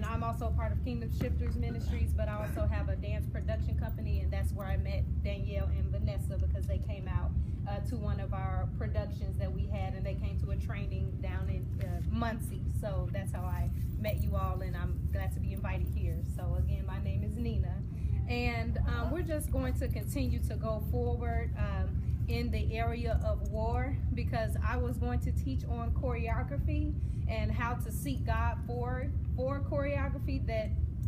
I'm also a part of Kingdom Shifters Ministries, but I also have a dance production company, and that's where I met Danielle and Vanessa, because they came out to one of our productions that we had, and they came to a training down in Muncie. So that's how I met you all, and I'm glad to be invited here. So again, my name is Nina, and we're just going to continue to go forward in the area of war, because I was going to teach on choreography and how to seek God for choreography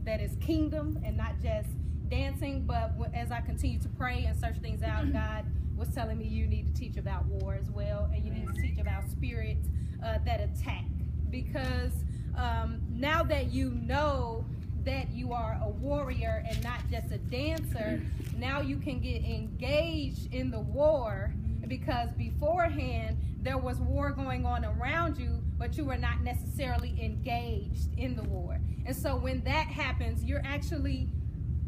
that is kingdom and not just dancing. But as I continue to pray and search things out, God was telling me you need to teach about war as well, and you need to teach about spirits that attack, because now that you know that you are a warrior and not just a dancer, now you can get engaged in the war, because beforehand there was war going on around you, but you were not necessarily engaged in the war. And so when that happens, you're actually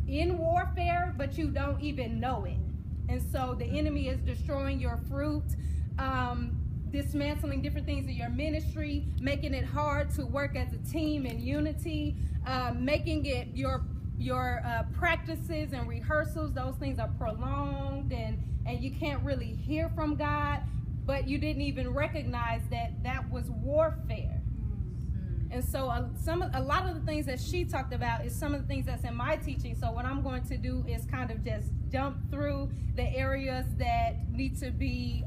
in warfare, but you don't even know it. And so the enemy is destroying your fruit, dismantling different things in your ministry, making it hard to work as a team in unity, making it your practices and rehearsals, those things are prolonged, and you can't really hear from God, but you didn't even recognize that was warfare. And so a lot of the things that she talked about is some of the things that's in my teaching. So what I'm going to do is kind of just jump through the areas that need to be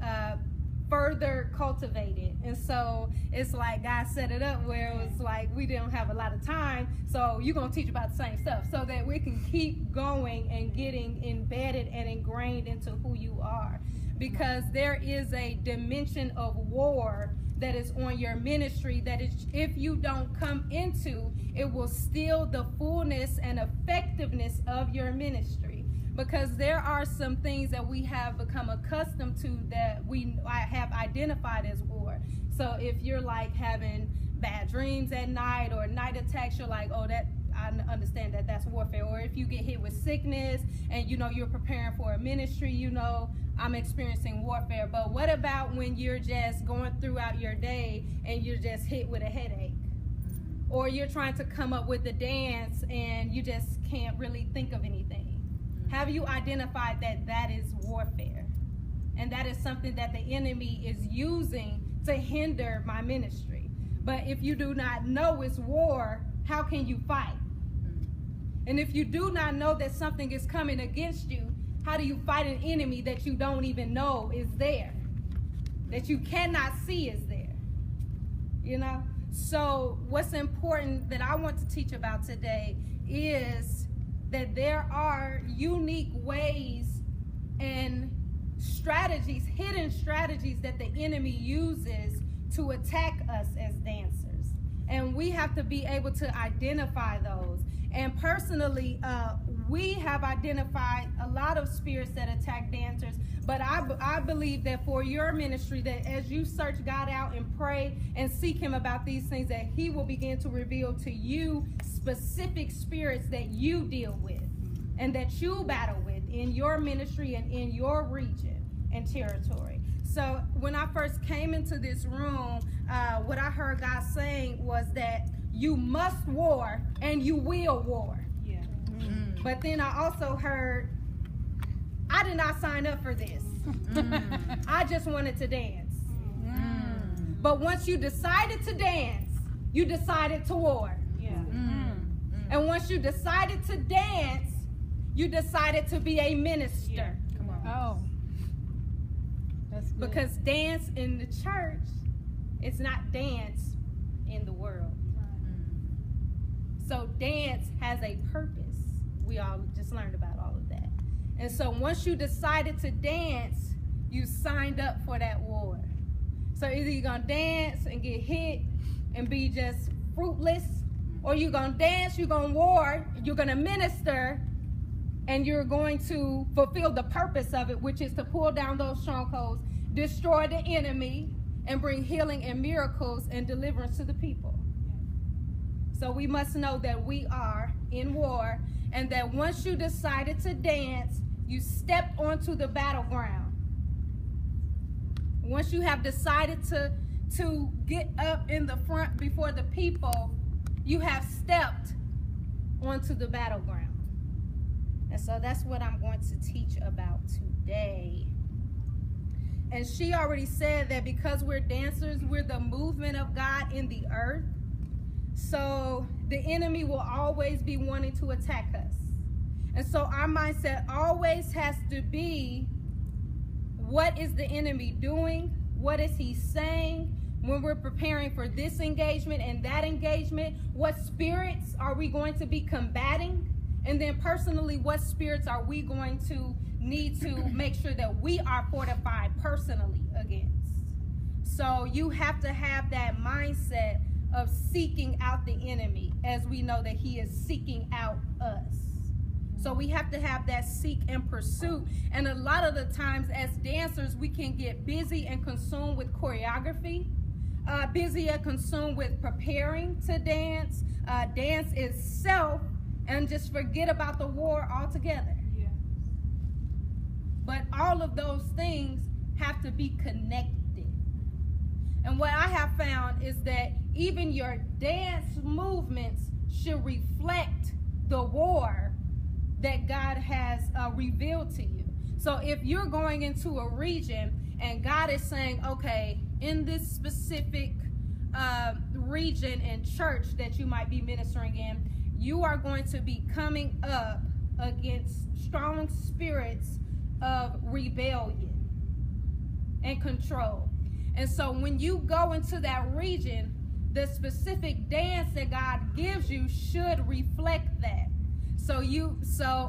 further cultivated. And so it's like God set it up where it was like we didn't have a lot of time, so you're going to teach about the same stuff so that we can keep going and getting embedded and ingrained into who you are. Because there is a dimension of war that is on your ministry that is, if you don't come into, it will steal the fullness and effectiveness of your ministry. Because there are some things that we have become accustomed to that I have identified as war. So if you're like having bad dreams at night or night attacks, you're like, oh, that I understand that's warfare. Or if you get hit with sickness and you're preparing for a ministry, I'm experiencing warfare. But what about when you're just going throughout your day and you're just hit with a headache? Or you're trying to come up with a dance and you just can't really think of anything? Have you identified that is warfare? And that is something that the enemy is using to hinder my ministry. But if you do not know it's war, how can you fight? And if you do not know that something is coming against you, how do you fight an enemy that you don't even know is there? That you cannot see is there? So what's important that I want to teach about today is that there are unique ways and strategies, hidden strategies that the enemy uses to attack us as dancers. And we have to be able to identify those. And personally, we have identified a lot of spirits that attack dancers, but I believe that for your ministry, that as you search God out and pray and seek him about these things, that he will begin to reveal to you specific spirits that you deal with and that you battle with in your ministry and in your region and territory. So when I first came into this room, what I heard God saying was that you must war and you will war. Yeah. Mm-hmm. But then I also heard, I did not sign up for this. I just wanted to dance. But once you decided to dance, you decided to war. Yeah. And once you decided to dance, you decided to be a minister. Yeah. Come on. Oh. That's good. Because dance in the church is not dance in the world. So dance has a purpose. We all just learned about all of that. And so once you decided to dance, you signed up for that war. So either you're going to dance and get hit and be just fruitless, or you're going to dance, you're going to war, you're going to minister, and you're going to fulfill the purpose of it, which is to pull down those strongholds, destroy the enemy, and bring healing and miracles and deliverance to the people. So we must know that we are in war, and that once you decided to dance, you stepped onto the battleground. Once you have decided to get up in the front before the people, you have stepped onto the battleground. And so that's what I'm going to teach about today. And she already said that because we're dancers, we're the movement of God in the earth. So the enemy will always be wanting to attack us. And so our mindset always has to be, what is the enemy doing? What is he saying? When we're preparing for this engagement and that engagement, what spirits are we going to be combating? And then personally, what spirits are we going to need to make sure that we are fortified personally against? So you have to have that mindset of seeking out the enemy, as we know that he is seeking out us. So we have to have that seek and pursuit. And a lot of the times as dancers, we can get busy and consumed with choreography, busy and consumed with preparing to dance, dance itself, and just forget about the war altogether. Yeah. But all of those things have to be connected. And what I have found is that even your dance movements should reflect the war that God has revealed to you. So if you're going into a region and God is saying, okay, in this specific region and church that you might be ministering in, you are going to be coming up against strong spirits of rebellion and control. And so when you go into that region, the specific dance that God gives you should reflect that. So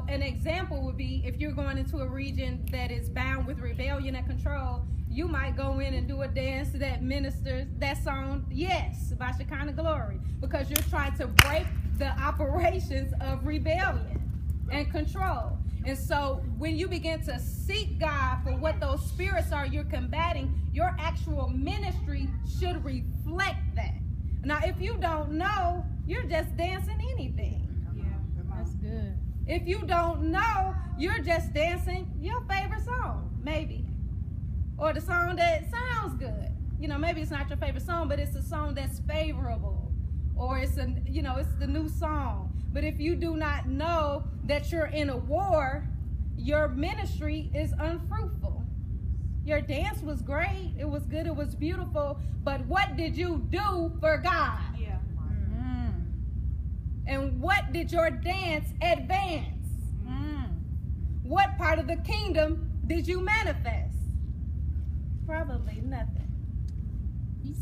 an example would be, if you're going into a region that is bound with rebellion and control, you might go in and do a dance that ministers that song, Yes, by Shekinah Glory, because you're trying to break the operations of rebellion and control. And so when you begin to seek God for what those spirits are you're combating, your actual ministry should reflect that. Now, if you don't know, you're just dancing anything. Yeah, that's good. If you don't know, you're just dancing your favorite song, maybe. Or the song that sounds good. You know, maybe it's not your favorite song, but it's a song that's favorable. Or it's it's the new song. But if you do not know that you're in a war, your ministry is unfruitful. Your dance was great. It was good. It was beautiful. But what did you do for God? Yeah. Mm. And what did your dance advance? Mm. What part of the kingdom did you manifest? Probably nothing.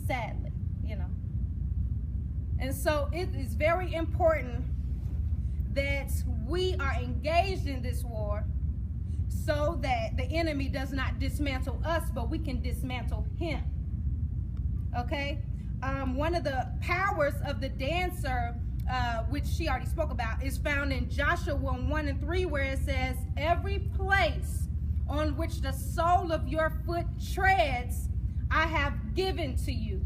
Sadly, And so it is very important that we are engaged in this war so that the enemy does not dismantle us, but we can dismantle him. Okay? One of the powers of the dancer, which she already spoke about, is found in Joshua 1:3, where it says, every place on which the sole of your foot treads, I have given to you.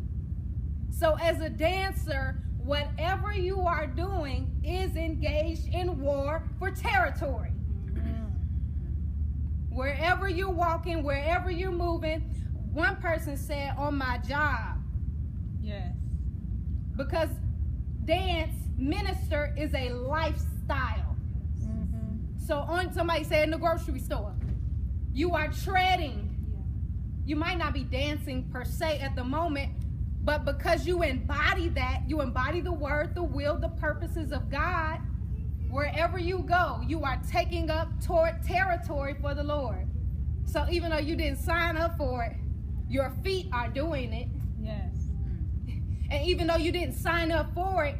So as a dancer, whatever you are doing is engaged in war for territory. Wherever you're walking, wherever you're moving, one person said, on my job. Yes. Because dance, minister is a lifestyle. Mm-hmm. So somebody said in the grocery store, you are treading. You might not be dancing per se at the moment, but because you embody that, you embody the word, the will, the purposes of God, wherever you go, you are taking up territory for the Lord. So even though you didn't sign up for it, your feet are doing it. Yes. And even though you didn't sign up for it,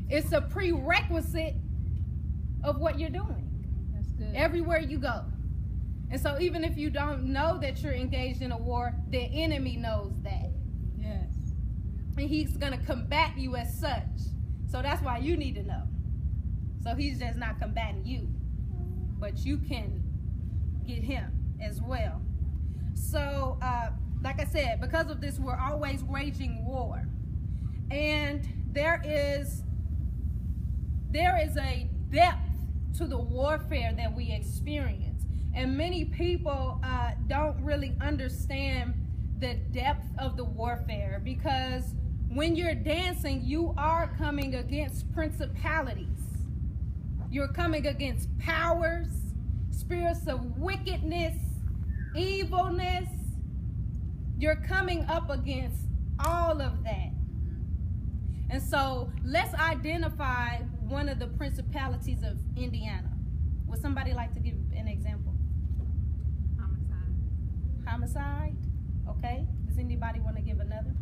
it's a prerequisite of what you're doing. That's good. Everywhere you go. And so even if you don't know that you're engaged in a war, the enemy knows that. Yes. And he's going to combat you as such. So that's why you need to know. So he's just not combating you, but you can get him as well. So like I said, because of this, we're always waging war. And there is a depth to the warfare that we experience. And many people don't really understand the depth of the warfare, because when you're dancing, you are coming against principalities. You're coming against powers, spirits of wickedness, evilness. You're coming up against all of that. And so let's identify one of the principalities of Indiana. Would somebody like to give an example? Homicide? Okay. Does anybody want to give another?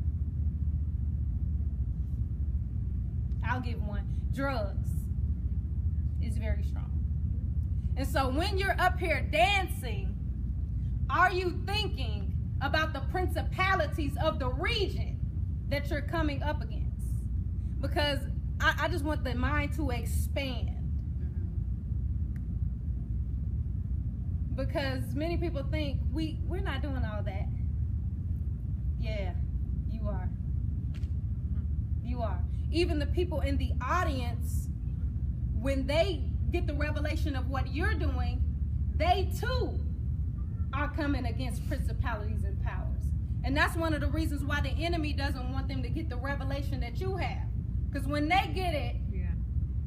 I'll give one. Drugs is very strong. And so when you're up here dancing, are you thinking about the principalities of the region that you're coming up against? Because I just want the mind to expand. Because many people think we're not doing all that. Yeah, you are. You are. Even the people in the audience, when they get the revelation of what you're doing, they too are coming against principalities and powers. And that's one of the reasons why the enemy doesn't want them to get the revelation that you have. Because when they get it,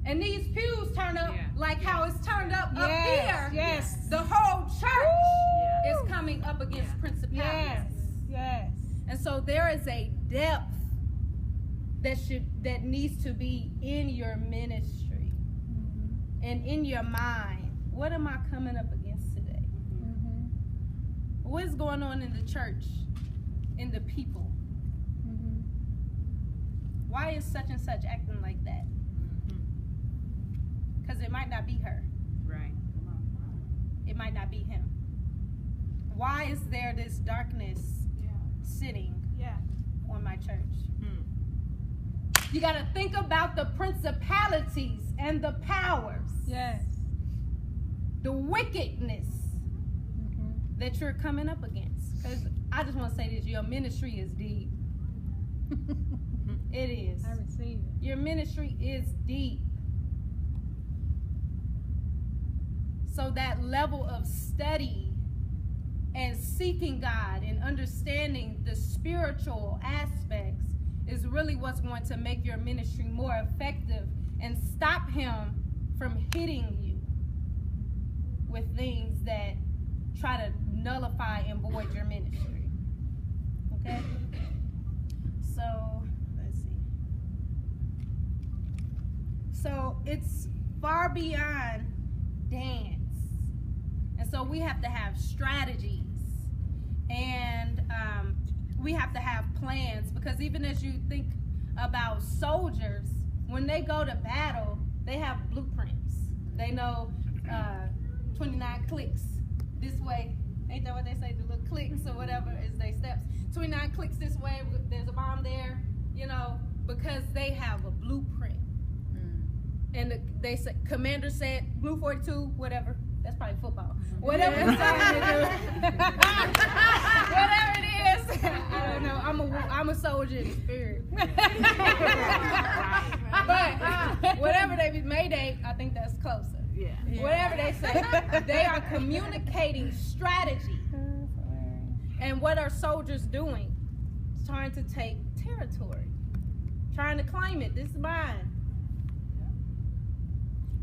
and these pews turn up like how it's turned up here, the whole church is coming up against principalities. Yes. And so there is a depth that needs to be in your ministry and in your mind. What am I coming up against today? What's going on in the church, in the people? Why is such and such acting like that? Because it might not be her. Right. It might not be him. Why is there this darkness sitting on my church? You got to think about the principalities and the powers. Yes. The wickedness that you're coming up against. Because I just want to say this, your ministry is deep. It is. I receive it. Your ministry is deep. So that level of study and seeking God and understanding the spiritual aspects is really what's going to make your ministry more effective and stop him from hitting you with things that try to nullify and void your ministry. Okay? So, let's see. So, it's far beyond dance. And so we have to have strategies and we have to have plans, because even as you think about soldiers, when they go to battle, they have blueprints. They know 29 clicks this way. Ain't that what they say? The little clicks or whatever is they steps. 29 clicks this way, there's a bomb there, you know, because they have a blueprint. And they say, commander said, blue 42, whatever. That's probably football. Whatever it's time to do. Whatever it is. I don't know. I'm a soldier in spirit. But whatever they Mayday, I think that's closer. Yeah. Whatever they say, they are communicating strategy. And what are soldiers doing? Trying to take territory. Trying to claim it. This is mine.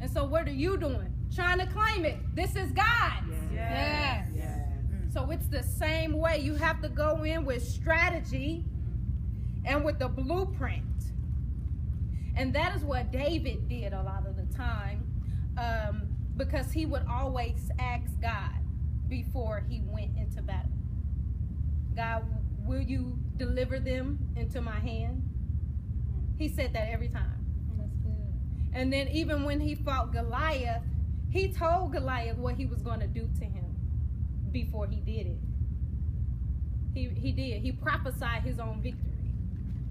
And so what are you doing? Trying to claim it. This is God's. Yes. So it's the same way. You have to go in with strategy and with the blueprint. And that is what David did a lot of the time, because he would always ask God before he went into battle. God, will you deliver them into my hand? He said that every time. That's good. And then even when he fought Goliath, he told Goliath what he was going to do to him before he did it. He did. He prophesied his own victory.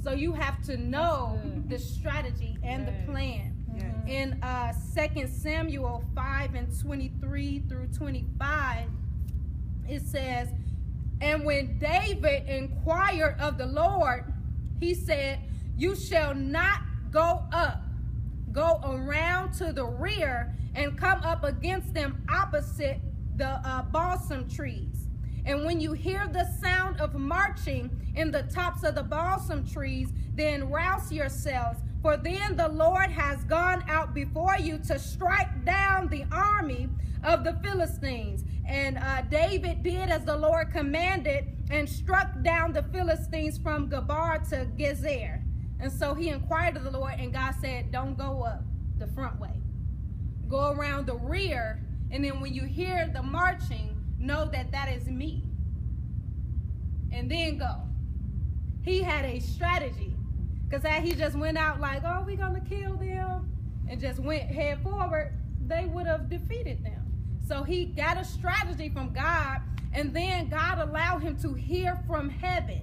So you have to know the strategy and the plan. In 2 Samuel 5:23 through 25, it says, and when David inquired of the Lord, he said, you shall not go up. Go around to the rear and come up against them opposite the balsam trees. And when you hear the sound of marching in the tops of the balsam trees, then rouse yourselves, for then the Lord has gone out before you to strike down the army of the Philistines. And David did as the Lord commanded and struck down the Philistines from Gabar to Gezer. And so he inquired of the Lord, and God said, don't go up the front way. Go around the rear, and then when you hear the marching, know that that is me. And then go. He had a strategy. Because had he just went out like, oh, we're going to kill them, and just went head forward, they would have defeated them. So he got a strategy from God, and then God allowed him to hear from heaven.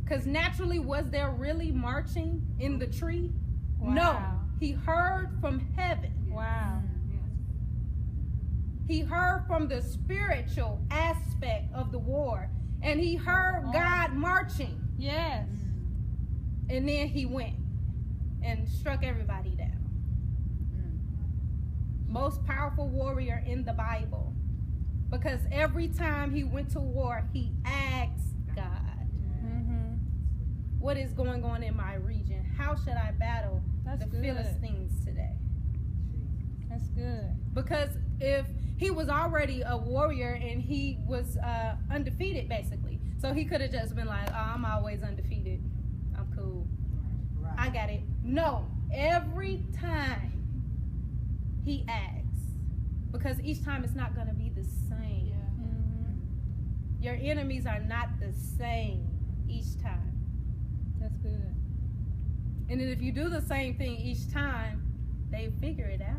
Because naturally, was there really marching in the tree? Wow. No. He heard from heaven. Wow. He heard from the spiritual aspect of the war. And he heard God marching. Yes. And then he went and struck everybody down. Most powerful warrior in the Bible. Because every time he went to war, he asked God, what is going on in my region? How should I battle the Philistines today? That's good. Because if he was already a warrior and he was undefeated, basically. So he could have just been like, oh, I'm always undefeated. I'm cool. Right. I got it. No. Every time he asks. Because each time it's not going to be the same. Yeah. Your enemies are not the same each time. That's good. And then if you do the same thing each time, they figure it out.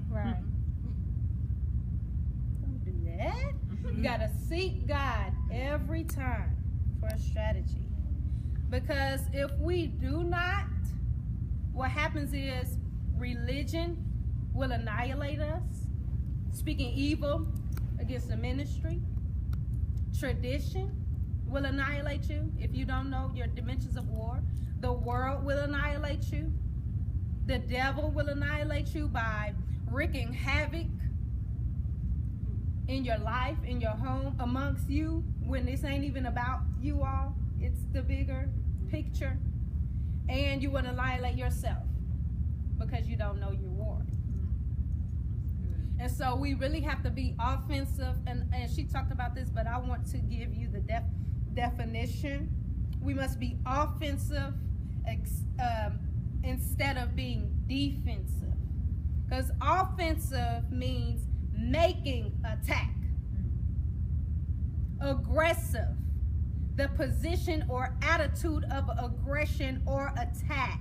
Right. Don't do that. You got to seek God every time for a strategy. Because if we do not, what happens is religion will annihilate us, speaking evil against the ministry. Tradition will annihilate you if you don't know your dimensions of war. The world will annihilate you. The devil will annihilate you by wreaking havoc in your life, in your home, amongst you, when this ain't even about you all. It's the bigger picture. And you will annihilate yourself because you don't know your war. And so we really have to be offensive. And she talked about this, but I want to give you the definition. We must be offensive instead of being defensive. Because offensive means making attack. Aggressive, the position or attitude of aggression or attack.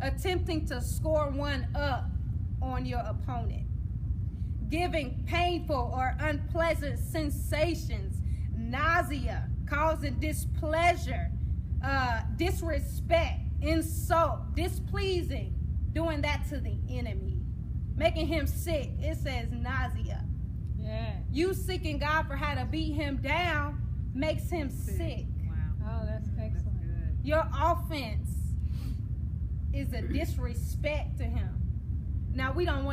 Attempting to score one up on your opponent. Giving painful or unpleasant sensations, nausea, causing displeasure, disrespect, insult, displeasing, doing that to the enemy, making him sick. It says nausea. Yeah. You seeking God for how to beat him down makes him sick. Wow. Oh, that's excellent. Good. Your offense is a disrespect to him. Now, we don't want